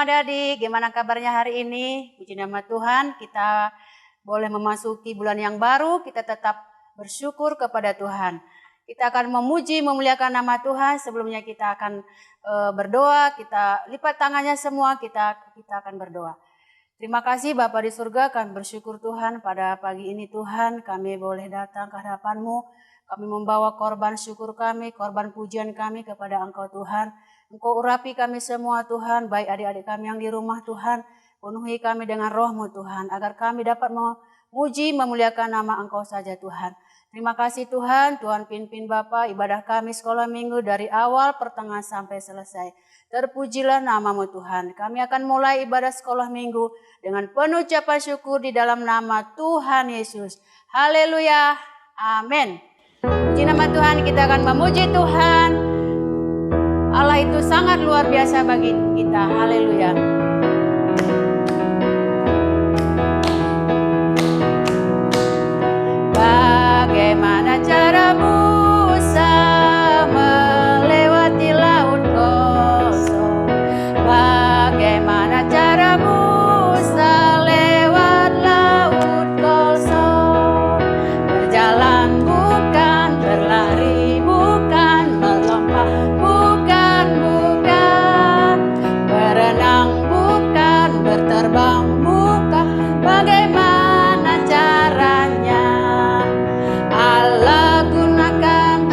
adik-adik, gimana kabarnya hari ini? Puji nama Tuhan, kita boleh memasuki bulan yang baru, kita tetap bersyukur kepada Tuhan. Kita akan memuji, memuliakan nama Tuhan. Sebelumnya kita akan berdoa, kita lipat tangannya semua, kita akan berdoa. Terima kasih Bapa di surga, kami bersyukur Tuhan pada pagi ini Tuhan, kami boleh datang ke hadapan-Mu. Kami membawa korban syukur kami, korban pujian kami kepada Engkau Tuhan. Engkau urapi kami semua Tuhan, baik adik-adik kami yang di rumah Tuhan. Penuhi kami dengan roh-Mu Tuhan, agar kami dapat memuji, memuliakan nama Engkau saja Tuhan. Terima kasih Tuhan, Tuhan pimpin Bapak ibadah kami sekolah minggu dari awal, pertengahan sampai selesai. Terpujilah nama-Mu Tuhan. Kami akan mulai ibadah sekolah minggu dengan penuh ucapan syukur di dalam nama Tuhan Yesus. Haleluya, amin. Puji nama Tuhan, kita akan memuji Tuhan. Allah itu sangat luar biasa bagi kita. Haleluya. Bagaimana cara Musa melewati laut kosong? Bagaimana cara Musa lewat laut kosong? Berjalan bukan, berlari bukan, melompat bukan, berenang bukan, berterbang bukan. Bagaimana caranya? Allah gunakan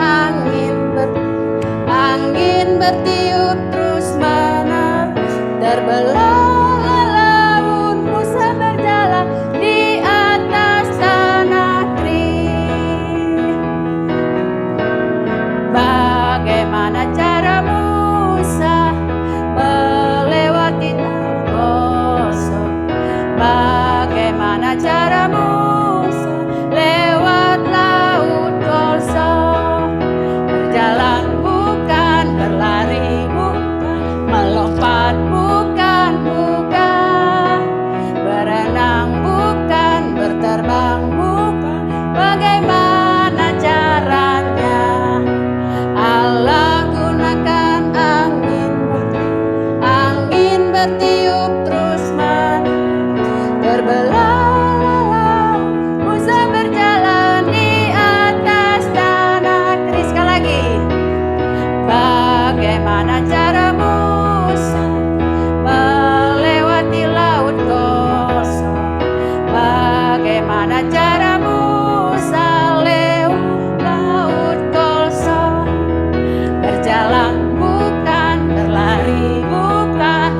angin bertiup terus menerus, terbelah laut, Musa berjalan di atas tanah kering. Bagaimana cara Musa melewati laut kosong? Bagaimana cara Musa lewat laut kosong? Berjalan bukan, berlari bukan, melompat bukan, berenang bukan, berterbang bukan. Bagaimana caranya? Allah gunakan angin bertiup terus menerus, terbelah Musa berjalan di atas tanah kering. Sekali lagi. Bagaimana cara Musa melewati laut kosong? Bagaimana cara Musa lewat laut kosong? Berjalan bukan, berlari bukan,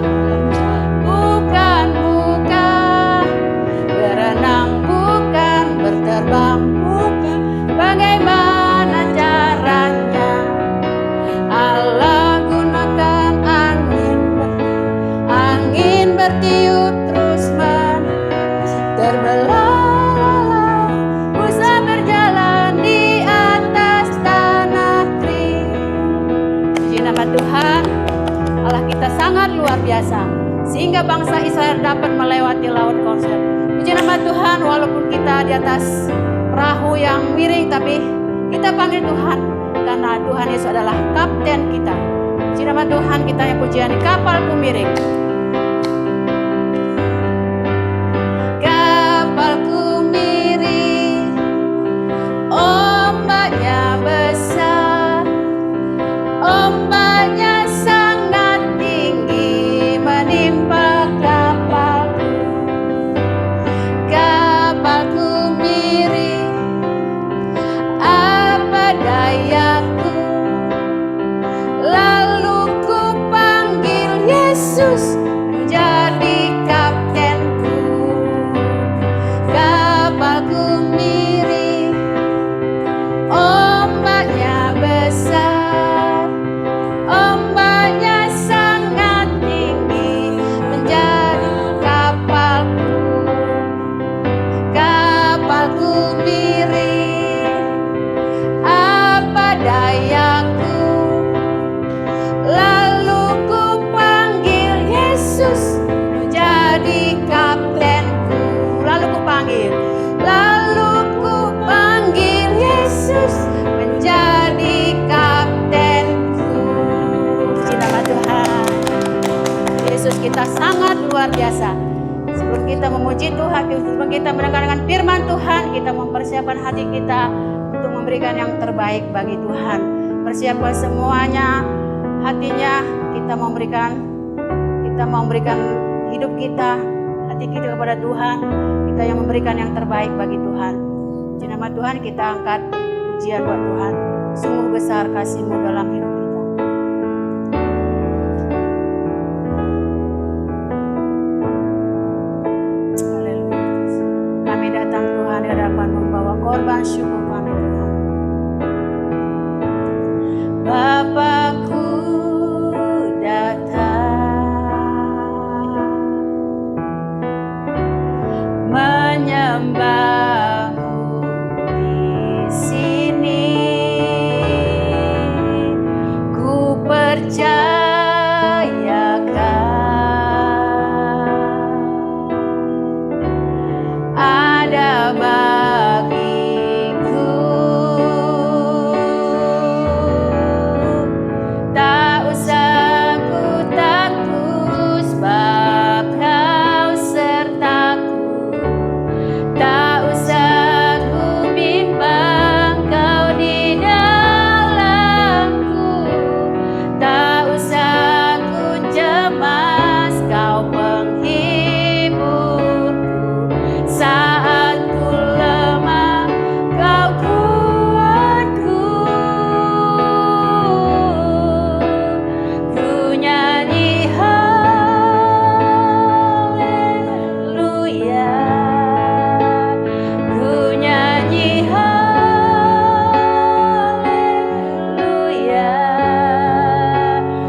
berenang bukan, berterbang bukan. Bagaimana caranya? Allah gunakan angin bertiup terus menerus, terbelah Musa berjalan di atas tanah kering. Puji nama Tuhan, Allah kita sangat luar biasa, sehingga bangsa Israel dapat melewati laut kosong. Puji nama Tuhan, walaupun kita di atas perahu yang miring, tapi kita panggil Tuhan, karena Tuhan Yesus adalah kapten kita. Puji nama Tuhan, kita yang pujian kapalku miring. Kapalku miring, ombaknya besar, ombaknya sangat tinggi menimpa kapalku. Kapalku miring, apa dayaku? Lalu ku panggil Yesus menjadi kaptenku. Kapalku miring, ombaknya besar, ombaknya sangat tinggi menjadi kapalku. Kapalku miring, apa hidup kita sangat luar biasa. Sebelum kita memuji Tuhan, sebelum kita mendengarkan firman Tuhan, kita mempersiapkan hati kita untuk memberikan yang terbaik bagi Tuhan. Persiapkan semuanya, hatinya kita mau memberikan hidup kita, hati kita kepada Tuhan. Kita yang memberikan yang terbaik bagi Tuhan. Di nama Tuhan kita angkat pujian buat Tuhan. Sungguh besar kasih-Mu dalam hidup kita. Haleluya. Kami datang Tuhan di hadapan membawa korban syukur kami Tuhan. Bapakku datang menyembah-Mu di sini. Ku percayakan ada bagiku. Tak usah ku takut sebab Kau sertaku. Tak usah ku bimbang, Kau di dalamku. Tak usah ku cemas, Kau penghiburku. Saat ku lemah, Kau kuatku. Ku nyanyi haleluya. Ku nyanyi haleluya.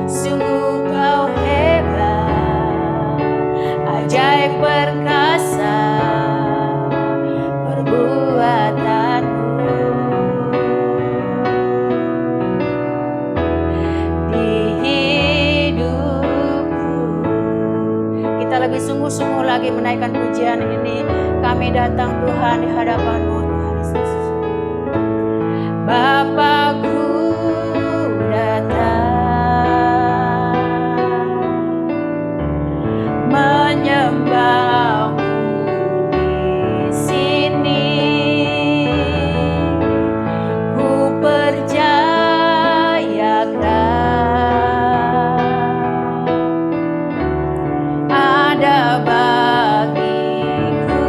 Sungguh Kau hebat, ajaib perkasa perbuatanmu di hidupku. Kita lebih sungguh-sungguh lagi menaikkan pujian ini. Kami datang Tuhan di hadapan-Mu Tuhan Yesus. Bapakku datang menyembah-Mu di sini. Ku percayakan ada bagiku.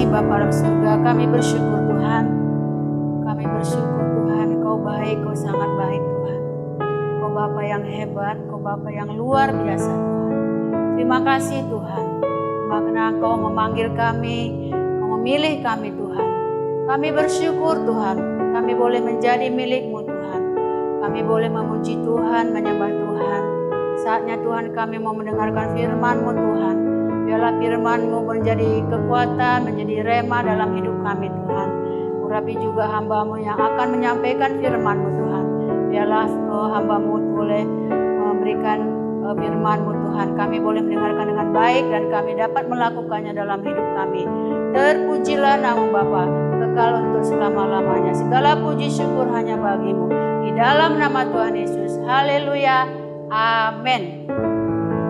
kasih Bapa dalam surga, kami bersyukur Tuhan. Kami bersyukur Tuhan, Kau baik, Kau sangat baik Tuhan. Kau Bapa yang hebat, Kau Bapa yang luar biasa Tuhan. Terima kasih Tuhan, karena Kau memanggil kami, Kau memilih kami Tuhan. Kami bersyukur Tuhan, kami boleh menjadi milik-Mu Tuhan. Kami boleh memuji Tuhan, menyembah Tuhan. Saatnya Tuhan kami mau mendengarkan firman-Mu Tuhan. Biarlah firman-Mu menjadi kekuatan, menjadi rema dalam hidup kami Tuhan. Urapi juga hamba-Mu yang akan menyampaikan firman-Mu Tuhan. Biarlah hamba-Mu boleh memberikan firman-Mu Tuhan. Kami boleh mendengarkan dengan baik dan kami dapat melakukannya dalam hidup kami. Terpujilah nama Bapa, kekal untuk selama-lamanya. Segala puji syukur hanya bagi-Mu. Di dalam nama Tuhan Yesus. Haleluya. Amin.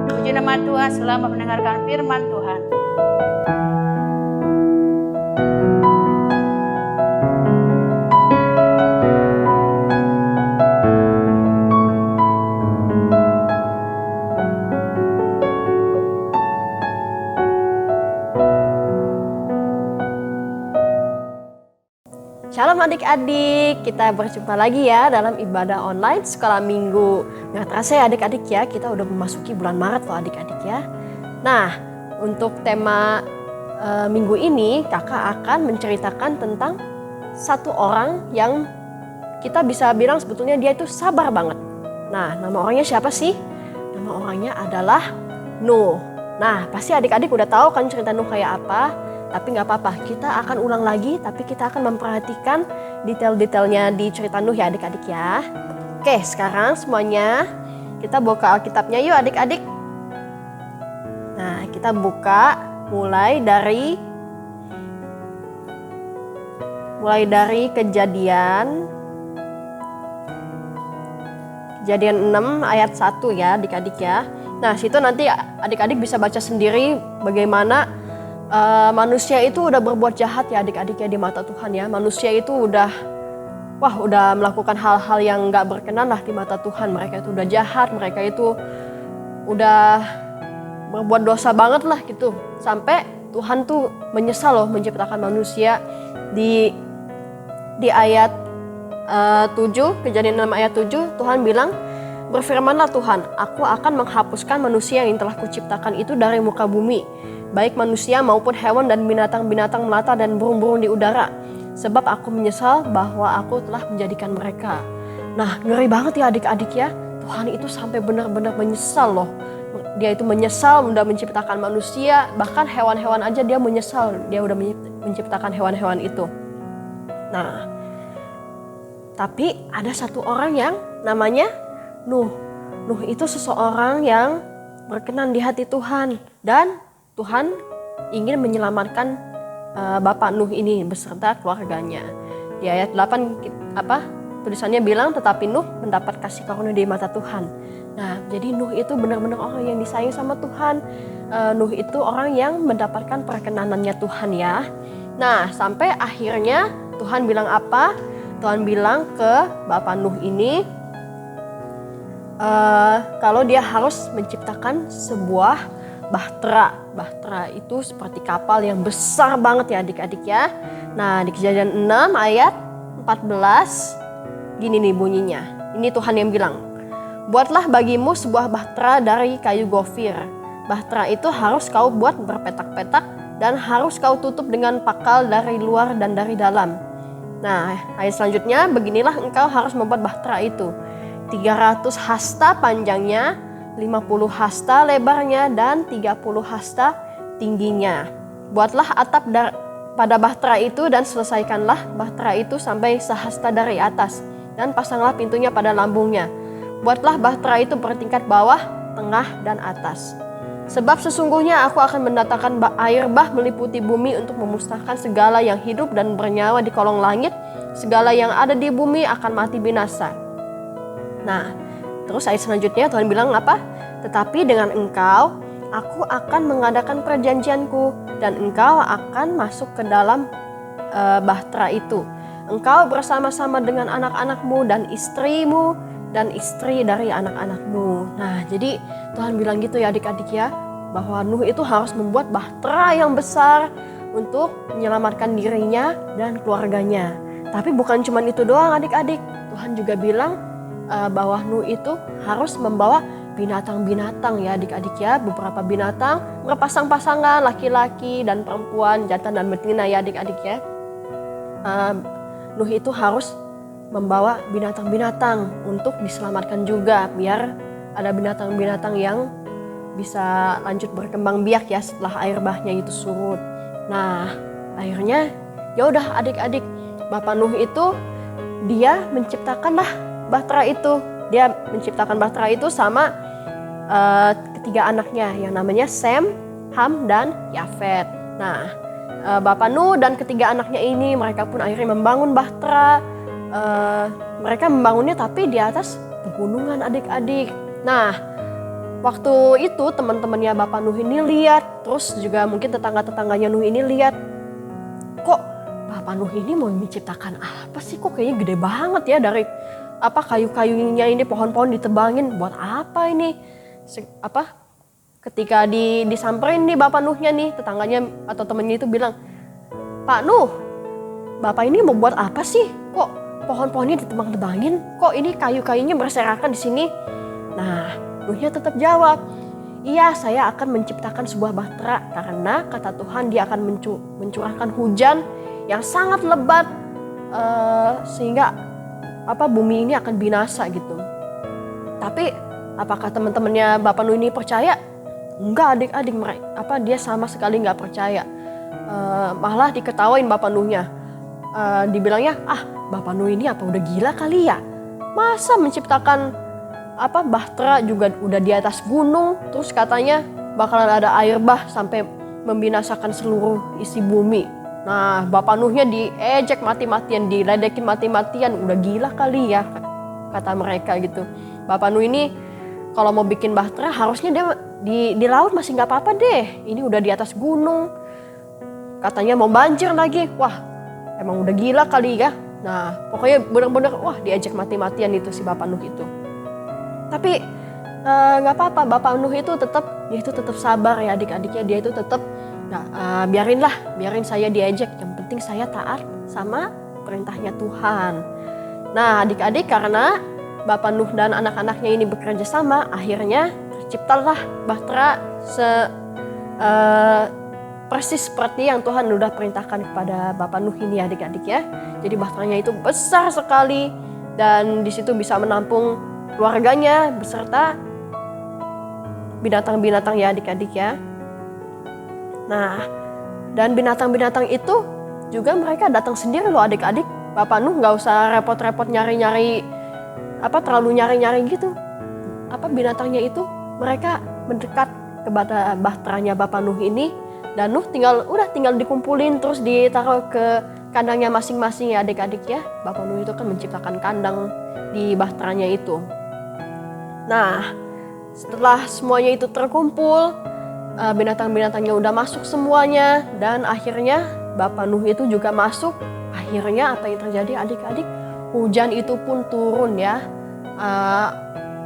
Puji nama Tuhan, selamat mendengarkan firman Tuhan. Shalom adik-adik, kita berjumpa lagi ya dalam ibadah online sekolah minggu. Nggak terasa ya adik-adik ya, kita udah memasuki bulan Maret loh adik-adik ya. Nah, untuk tema minggu ini kakak akan menceritakan tentang satu orang yang kita bisa bilang sebetulnya dia itu sabar banget. Nah, nama orangnya siapa sih? Nama orangnya adalah Nuh. Nah, pasti adik-adik udah tahu kan cerita Nuh kayak apa. Tapi nggak apa-apa, kita akan ulang lagi, tapi kita akan memperhatikan detail-detailnya di cerita Nuh ya adik-adik ya. Oke, sekarang semuanya kita buka Alkitabnya yuk adik-adik. Nah, kita buka mulai dari Kejadian 6 ayat 1 ya adik-adik ya. Nah, situ nanti adik-adik bisa baca sendiri bagaimana manusia itu udah berbuat jahat ya adik-adik ya di mata Tuhan ya. Manusia itu udah melakukan hal-hal yang gak berkenan lah di mata Tuhan. Mereka itu udah jahat, mereka itu udah berbuat dosa banget lah gitu. Sampai Tuhan tuh menyesal loh menciptakan manusia. Di ayat 7, Kejadian 6 ayat 7, Tuhan bilang, "Berfirmanlah Tuhan, aku akan menghapuskan manusia yang telah kuciptakan itu dari muka bumi, baik manusia maupun hewan dan binatang-binatang melata dan burung-burung di udara. Sebab aku menyesal bahwa aku telah menjadikan mereka." Nah, ngeri banget ya adik-adik ya. Tuhan itu sampai benar-benar menyesal loh. Dia itu menyesal udah menciptakan manusia, bahkan hewan-hewan aja dia menyesal. Dia udah menciptakan hewan-hewan itu. Nah, tapi ada satu orang yang namanya Nuh. Nuh itu seseorang yang berkenan di hati Tuhan. Dan Tuhan ingin menyelamatkan Bapak Nuh ini beserta keluarganya. Di ayat 8 tulisannya bilang, tetapi Nuh mendapat kasih karunia di mata Tuhan. Nah, jadi Nuh itu benar-benar orang yang disayang sama Tuhan. Nuh itu orang yang mendapatkan perkenanannya Tuhan ya. Nah, sampai akhirnya Tuhan bilang apa? Tuhan bilang ke Bapak Nuh ini kalau dia harus menciptakan sebuah bahtera. Bahtera itu seperti kapal yang besar banget ya adik-adik ya. Nah, di Kejadian 6 ayat 14 gini nih bunyinya. Ini Tuhan yang bilang, "Buatlah bagimu sebuah bahtera dari kayu gofir. Bahtera itu harus kau buat berpetak-petak dan harus kau tutup dengan pakal dari luar dan dari dalam." Nah, ayat selanjutnya, "Beginilah engkau harus membuat bahtera itu. 300 hasta panjangnya, 50 hasta lebarnya, dan 30 hasta tingginya. Buatlah atap pada bahtera itu dan selesaikanlah bahtera itu sampai sehasta dari atas, dan pasanglah pintunya pada lambungnya. Buatlah bahtera itu bertingkat bawah, tengah, dan atas. Sebab sesungguhnya aku akan mendatangkan air bah meliputi bumi untuk memusnahkan segala yang hidup dan bernyawa di kolong langit. Segala yang ada di bumi akan mati binasa." Nah, terus ayat selanjutnya Tuhan bilang apa? "Tetapi dengan engkau, aku akan mengadakan perjanjianku dan engkau akan masuk ke dalam bahtera itu. Engkau bersama-sama dengan anak-anakmu dan istrimu dan istri dari anak-anakmu." Nah, jadi Tuhan bilang gitu ya adik-adik ya, bahwa Nuh itu harus membuat bahtera yang besar, untuk menyelamatkan dirinya dan keluarganya. Tapi bukan cuma itu doang adik-adik. Tuhan juga bilang bahwa Nuh itu harus membawa binatang-binatang ya adik-adik ya. Beberapa binatang berpasang-pasangan, laki-laki dan perempuan, jantan dan betina ya adik-adik ya. Nuh itu harus membawa binatang-binatang untuk diselamatkan juga, biar ada binatang-binatang yang bisa lanjut berkembang biak ya setelah air bahnya itu surut. Nah, akhirnya ya udah adik-adik, Bapak Nuh itu dia menciptakanlah bahtera itu. Dia menciptakan bahtera itu sama ketiga anaknya yang namanya Sem, Ham, dan Yafet. Nah, Bapak Nuh dan ketiga anaknya ini mereka pun akhirnya membangun bahtera. Mereka membangunnya tapi di atas pegunungan adik-adik. Nah, waktu itu teman-temannya Bapak Nuh ini lihat, terus juga mungkin tetangga-tetangganya Nuh ini lihat, kok Bapak Nuh ini mau menciptakan apa sih? Kok kayaknya gede banget ya, dari kayu-kayunya ini, pohon-pohon ditebangin, buat apa ini? Ketika disamperin nih Bapak Nuhnya nih, tetangganya atau temennya itu bilang, Pak Nuh, Bapak ini mau buat apa sih? Kok pohon-pohonnya ditebang-tebangin? Kok ini kayu-kayunya berserakan di sini? Nah, Nuhnya tetap jawab, iya, saya akan menciptakan sebuah bahtera karena kata Tuhan dia akan mencurahkan hujan yang sangat lebat sehingga bumi ini akan binasa gitu. Tapi apakah teman-temannya Bapak Nuh ini percaya? Enggak adik-adik, dia sama sekali nggak percaya. Malah diketawain Bapak Nuhnya. Dibilangnya, Bapak Nuh ini apa udah gila kali ya? Masa menciptakan bahtera juga udah di atas gunung, terus katanya bakalan ada air bah sampai membinasakan seluruh isi bumi. Nah, Bapak Nuhnya diejek mati-matian, diledekin mati-matian, udah gila kali ya, kata mereka gitu. Bapak Nuh ini kalau mau bikin bahtera harusnya dia di laut masih nggak apa-apa deh, ini udah di atas gunung, katanya mau banjir lagi, wah emang udah gila kali ya. Nah, pokoknya bener-bener diejek mati-matian itu si Bapak Nuh itu. Tapi nggak apa-apa, Bapak Nuh itu tetap sabar ya adik-adiknya. Dia itu tetap biarin saya diejek, yang penting saya taat sama perintahnya Tuhan. Nah adik-adik, karena Bapak Nuh dan anak-anaknya ini bekerja sama, akhirnya terciptalah bahtera persis seperti yang Tuhan udah perintahkan kepada Bapak Nuh ini adik-adik ya. Jadi bahteranya itu besar sekali dan di situ bisa menampung keluarganya beserta binatang-binatang ya adik-adik ya. Nah, dan binatang-binatang itu juga mereka datang sendiri loh adik-adik. Bapak Nuh nggak usah repot-repot nyari-nyari terlalu nyari-nyari gitu. Binatangnya itu mereka mendekat kepada bahteranya Bapak Nuh ini, dan Nuh tinggal dikumpulin terus ditaruh ke kandangnya masing-masing ya adik-adik ya. Bapak Nuh itu kan menciptakan kandang di bahteranya itu. Nah, setelah semuanya itu terkumpul, binatang-binatangnya udah masuk semuanya, dan akhirnya Bapak Nuh itu juga masuk. Akhirnya apa yang terjadi adik-adik? Hujan itu pun turun ya.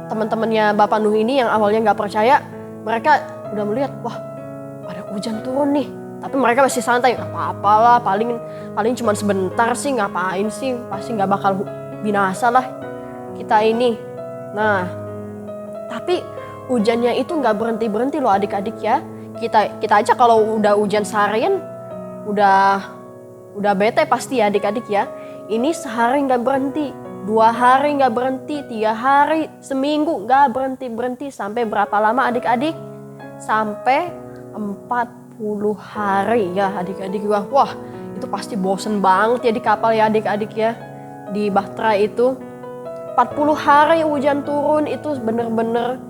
Teman-temannya Bapak Nuh ini yang awalnya nggak percaya, mereka udah melihat, wah ada hujan turun nih. Tapi mereka masih santai, apa-apalah, paling cuma sebentar sih, ngapain sih, pasti nggak bakal binasa lah kita ini. Nah, tapi hujannya itu nggak berhenti loh adik-adik ya. Kita aja kalau udah hujan seharian udah bete pasti ya adik-adik ya. Ini sehari nggak berhenti, 2 hari nggak berhenti, 3 hari, seminggu nggak berhenti, sampai berapa lama adik-adik? Sampai 40 hari ya adik-adik. Wah itu pasti bosen banget ya di kapal ya adik-adik ya. Di bahtera itu 40 hari hujan turun, itu bener-bener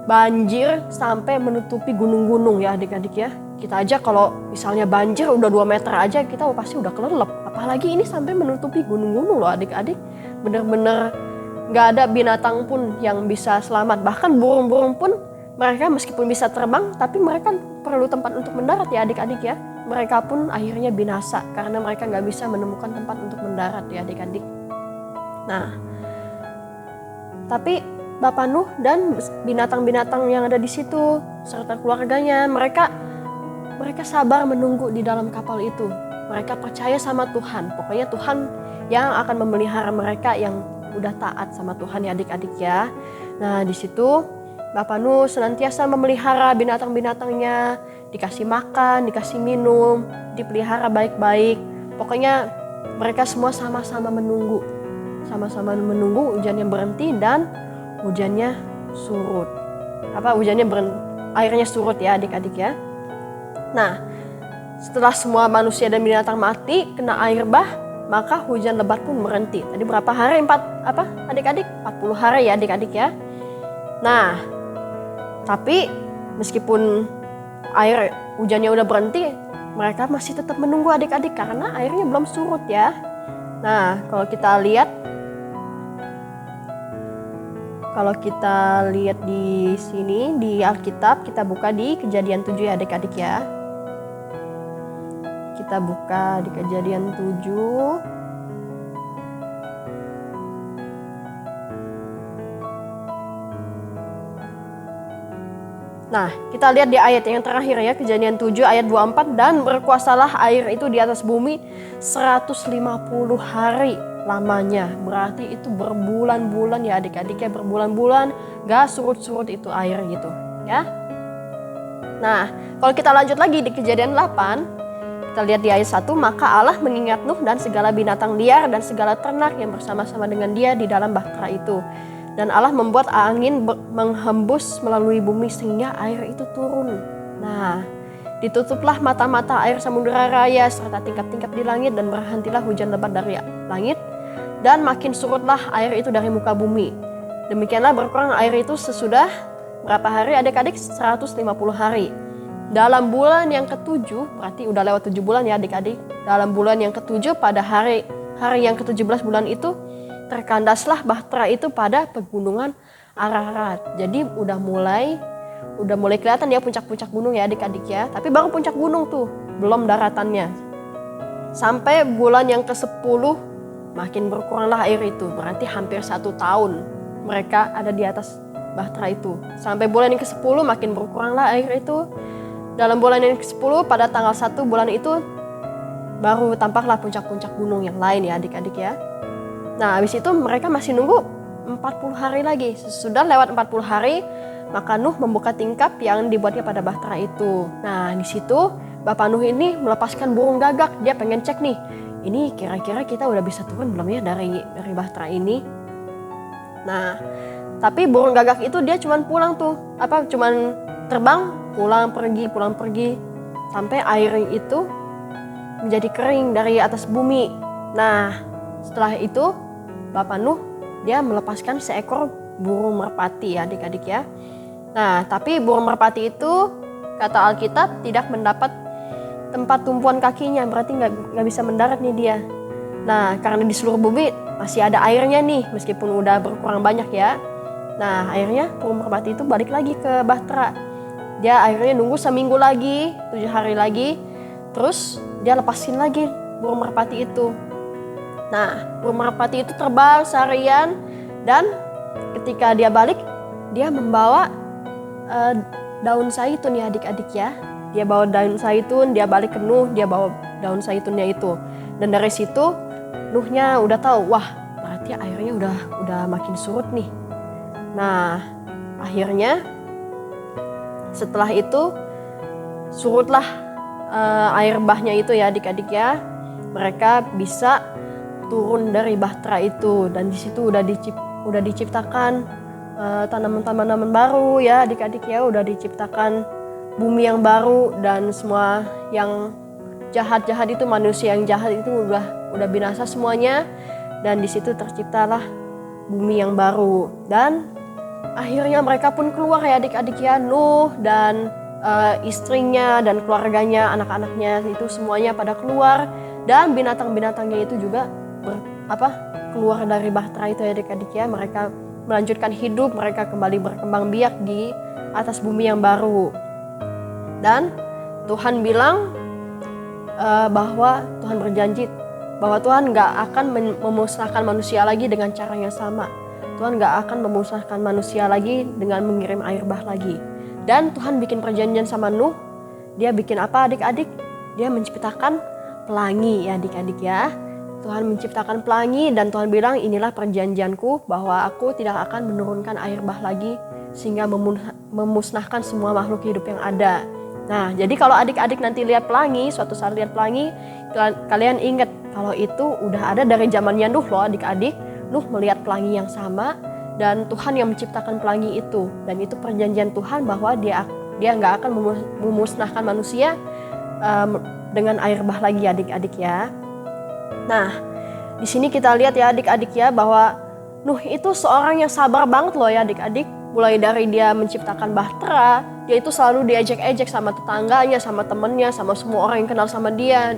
banjir sampai menutupi gunung-gunung ya adik-adik ya. Kita aja kalau misalnya banjir udah 2 meter aja kita pasti udah kelelep. Apalagi ini sampai menutupi gunung-gunung loh adik-adik. Bener-bener gak ada binatang pun yang bisa selamat. Bahkan burung-burung pun mereka meskipun bisa terbang, tapi mereka perlu tempat untuk mendarat ya adik-adik ya. Mereka pun akhirnya binasa karena mereka gak bisa menemukan tempat untuk mendarat ya adik-adik. Nah, tapi Bapak Nuh dan binatang-binatang yang ada di situ serta keluarganya, mereka mereka sabar menunggu di dalam kapal itu. Mereka percaya sama Tuhan. Pokoknya Tuhan yang akan memelihara mereka yang udah taat sama Tuhan ya adik-adik ya. Nah di situ Bapak Nuh senantiasa memelihara binatang-binatangnya, dikasih makan, dikasih minum, dipelihara baik-baik. Pokoknya mereka semua sama-sama menunggu. Sama-sama menunggu hujannya berhenti dan hujannya surut. Airnya surut ya adik-adik ya. Nah, setelah semua manusia dan binatang mati kena air bah, maka hujan lebat pun berhenti. Tadi berapa hari? Adik-adik? 40 hari ya adik-adik ya. Nah, tapi meskipun air hujannya udah berhenti, mereka masih tetap menunggu adik-adik karena airnya belum surut ya. Nah, kalau kita lihat di sini di Alkitab, kita buka di Kejadian 7 ya adik-adik ya. Kita buka di Kejadian 7. Nah, kita lihat di ayat yang terakhir ya, Kejadian 7 ayat 24, dan berkuasalah air itu di atas bumi 150 hari lamanya. Berarti itu berbulan-bulan ya adik-adik ya, berbulan-bulan gak surut-surut itu air gitu ya. Nah, kalau kita lanjut lagi di Kejadian 8, kita lihat di ayat 1, maka Allah mengingat Nuh dan segala binatang liar dan segala ternak yang bersama-sama dengan dia di dalam bahtera itu. Dan Allah membuat angin menghembus melalui bumi sehingga air itu turun. Nah, ditutuplah mata-mata air samudera raya serta tingkap-tingkap di langit dan berhentilah hujan lebat dari langit. Dan makin surutlah air itu dari muka bumi. Demikianlah berkurang air itu sesudah berapa hari adik-adik? 150 hari. Dalam bulan yang ke-7, berarti udah lewat 7 bulan ya adik-adik. Dalam bulan yang ke-7 pada hari yang ke-17 bulan itu, terkandaslah bahtera itu pada pegunungan Ararat. Jadi udah mulai kelihatan ya puncak-puncak gunung ya adik-adik ya. Tapi baru puncak gunung tuh, belum daratannya. Sampai bulan yang ke-10 makin berkuranglah air itu. Berarti hampir 1 tahun mereka ada di atas bahtera itu. Sampai bulan yang ke-10 makin berkuranglah air itu. Dalam bulan yang ke-10 pada tanggal 1 bulan itu baru tampaklah puncak-puncak gunung yang lain ya adik-adik ya. Nah, habis itu mereka masih nunggu 40 hari lagi. Sesudah lewat 40 hari, maka Nuh membuka tingkap yang dibuatnya pada bahtera itu. Nah, di situ Bapak Nuh ini melepaskan burung gagak. Dia pengen cek nih, ini kira-kira kita udah bisa turun belum ya dari bahtera ini. Nah, tapi burung gagak itu dia cuman pulang tuh, cuman terbang, pulang pergi sampai air itu menjadi kering dari atas bumi. Nah, setelah itu Bapak Nuh dia melepaskan seekor burung merpati ya adik-adik ya. Nah, tapi burung merpati itu kata Alkitab tidak mendapat tempat tumpuan kakinya, berarti nggak bisa mendarat nih dia. Nah, karena di seluruh bumi masih ada airnya nih, meskipun udah berkurang banyak ya. Nah, akhirnya burung merpati itu balik lagi ke bahtera. Dia akhirnya nunggu seminggu lagi, 7 hari lagi, terus dia lepasin lagi burung merpati itu. Nah, burung merpati itu terbang seharian dan ketika dia balik, dia membawa daun zaitun ya adik-adik ya. Dia bawa daun zaitun, dia balik ke Nuh, dia bawa daun zaitunnya itu. Dan dari situ Nuhnya udah tahu, wah berarti airnya udah makin surut nih. Nah, akhirnya setelah itu surutlah air bahnya itu ya adik-adik ya. Mereka bisa turun dari bahtera itu dan di situ udah diciptakan tanaman-tanaman baru ya adik-adik ya, udah diciptakan bumi yang baru dan semua yang jahat-jahat itu, manusia yang jahat itu udah binasa semuanya dan di situ terciptalah bumi yang baru. Dan akhirnya mereka pun keluar ya adik-adik ya, Nuh dan istrinya dan keluarganya, anak-anaknya itu semuanya pada keluar dan binatang-binatangnya itu juga keluar dari bahtera itu ya adik-adik ya. Mereka melanjutkan hidup, mereka kembali berkembang biak di atas bumi yang baru. Dan Tuhan bilang bahwa Tuhan berjanji bahwa Tuhan gak akan memusnahkan manusia lagi dengan cara yang sama. Tuhan gak akan memusnahkan manusia lagi dengan mengirim air bah lagi. Dan Tuhan bikin perjanjian sama Nuh Dia bikin apa adik-adik? Dia menciptakan pelangi ya adik-adik ya. Tuhan menciptakan pelangi dan Tuhan bilang inilah perjanjianku bahwa aku tidak akan menurunkan air bah lagi sehingga memusnahkan semua makhluk hidup yang ada. Nah jadi kalau adik-adik nanti lihat pelangi, suatu saat lihat pelangi, kalian ingat kalau itu udah ada dari zamannya Nuh loh adik-adik. Nuh melihat pelangi yang sama dan Tuhan yang menciptakan pelangi itu. Dan itu perjanjian Tuhan bahwa dia nggak akan memusnahkan manusia dengan air bah lagi adik-adik ya. Nah, di sini kita lihat ya adik-adik ya bahwa Nuh itu seorang yang sabar banget loh ya adik-adik. Mulai dari dia menciptakan bahtera, dia itu selalu diejek-ejek sama tetangganya, sama temennya, sama semua orang yang kenal sama dia.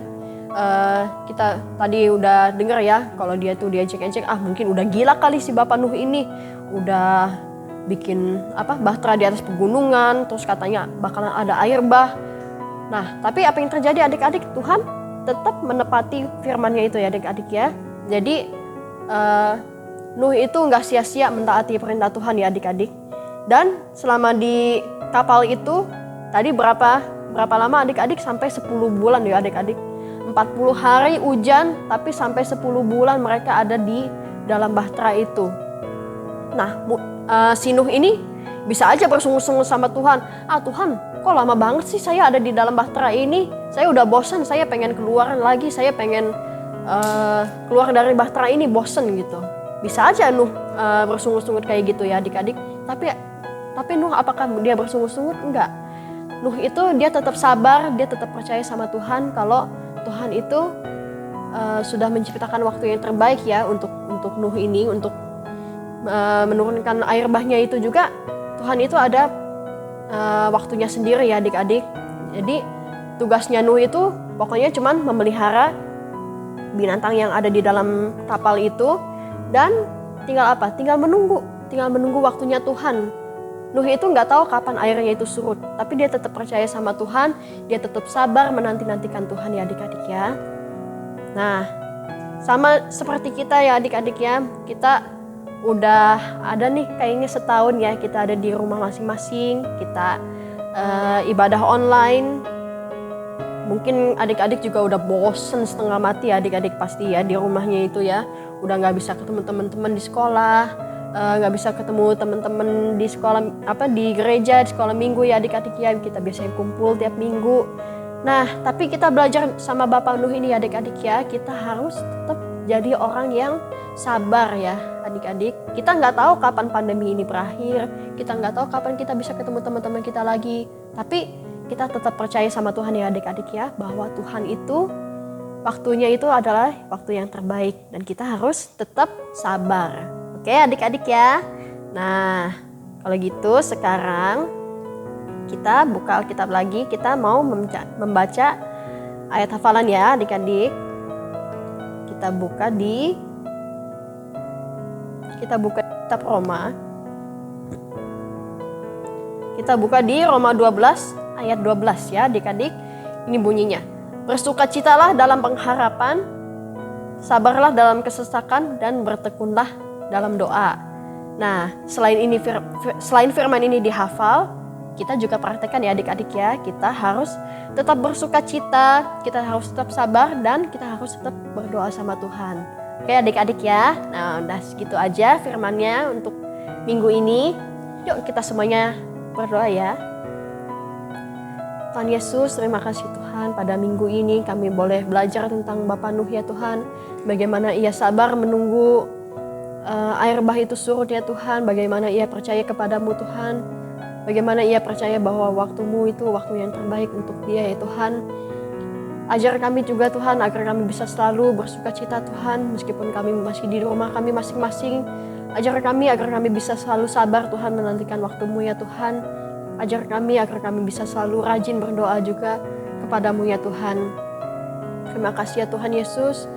Kita tadi udah dengar ya kalau dia tuh diejek-ejek, mungkin udah gila kali si Bapak Nuh ini. Udah bikin bahtera di atas pegunungan, terus katanya bakalan ada air bah. Nah, tapi apa yang terjadi adik-adik? Tuhan tetap menepati firman-Nya itu ya adik-adik ya. Jadi Nuh itu nggak sia-sia mentaati perintah Tuhan ya adik-adik. Dan selama di kapal itu tadi berapa lama adik-adik? Sampai 10 bulan ya adik-adik. 40 hari hujan tapi sampai 10 bulan mereka ada di dalam bahtera itu. Nah si Nuh ini bisa aja bersungut-sungut sama Tuhan. Tuhan kok lama banget sih saya ada di dalam bahtera ini. Saya udah bosan, saya pengen keluar lagi, saya pengen keluar dari bahtera ini, bosan gitu. Bisa aja Nuh bersungut-sungut kayak gitu ya adik-adik. Tapi Nuh apakah dia bersungut-sungut? Enggak. Nuh itu dia tetap sabar, dia tetap percaya sama Tuhan kalau Tuhan itu sudah menciptakan waktu yang terbaik ya untuk Nuh ini, untuk menurunkan air bahnya itu juga Tuhan itu ada waktunya sendiri ya adik-adik. Jadi tugasnya Nuh itu pokoknya cuman memelihara binatang yang ada di dalam kapal itu dan tinggal apa? Tinggal menunggu waktunya Tuhan. Nuh itu nggak tahu kapan airnya itu surut, tapi dia tetap percaya sama Tuhan, dia tetap sabar menanti-nantikan Tuhan ya adik-adik ya. Nah, sama seperti kita ya adik-adik ya, kita udah ada nih kayaknya setahun ya kita ada di rumah masing-masing, kita ibadah online. Mungkin adik-adik juga udah bosen setengah mati ya adik-adik pasti ya di rumahnya itu ya. Udah gak bisa ketemu teman-teman di sekolah, gak bisa ketemu teman-teman di sekolah, di gereja, di sekolah minggu ya adik-adik ya. Kita biasanya kumpul tiap minggu. Nah tapi kita belajar sama Bapak Nuh ini ya adik-adik ya. Kita harus tetap jadi orang yang sabar ya adik-adik. Kita gak tahu kapan pandemi ini berakhir, kita gak tahu kapan kita bisa ketemu teman-teman kita lagi. Tapi kita tetap percaya sama Tuhan ya adik-adik ya, bahwa Tuhan itu waktunya itu adalah waktu yang terbaik dan kita harus tetap sabar. Oke adik-adik ya. Nah kalau gitu sekarang kita buka Alkitab lagi, kita mau membaca ayat hafalan ya adik-adik. Kita buka kitab Roma. Kita buka di Roma 12 ayat 12 ya adik-adik. Ini bunyinya. Bersukacitalah dalam pengharapan, sabarlah dalam kesesakan, dan bertekunlah dalam doa. Nah, selain firman ini dihafal, kita juga praktekkan ya adik-adik ya. Kita harus tetap bersukacita, kita harus tetap sabar, dan kita harus tetap berdoa sama Tuhan. Oke adik-adik ya. Nah, udah segitu aja firmannya untuk minggu ini. Yuk kita semuanya berdoa ya. Tuhan Yesus, terima kasih Tuhan, pada minggu ini kami boleh belajar tentang Bapak Nuh ya Tuhan. Bagaimana ia sabar menunggu air bah itu surut ya Tuhan. Bagaimana ia percaya kepadamu Tuhan. Bagaimana ia percaya bahwa waktumu itu waktu yang terbaik untuk dia ya Tuhan. Ajar kami juga Tuhan agar kami bisa selalu bersukacita Tuhan. Meskipun kami masih di rumah kami masing-masing. Ajar kami agar kami bisa selalu sabar Tuhan menantikan waktumu ya Tuhan. Ajar kami agar kami bisa selalu rajin berdoa juga kepadamu ya Tuhan. Terima kasih ya Tuhan Yesus.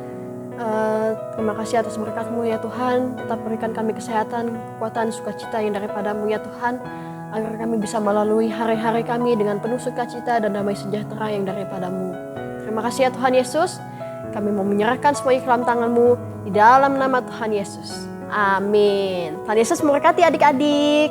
Terima kasih atas berkat-Mu ya Tuhan. Tetap berikan kami kesehatan, kekuatan, sukacita yang daripadamu ya Tuhan. Agar kami bisa melalui hari-hari kami dengan penuh sukacita dan damai sejahtera yang daripadamu. Terima kasih ya Tuhan Yesus. Kami mau menyerahkan semuanya ke dalam tangan-Mu di dalam nama Tuhan Yesus. Amin. Tuhan Yesus memberkati adik-adik.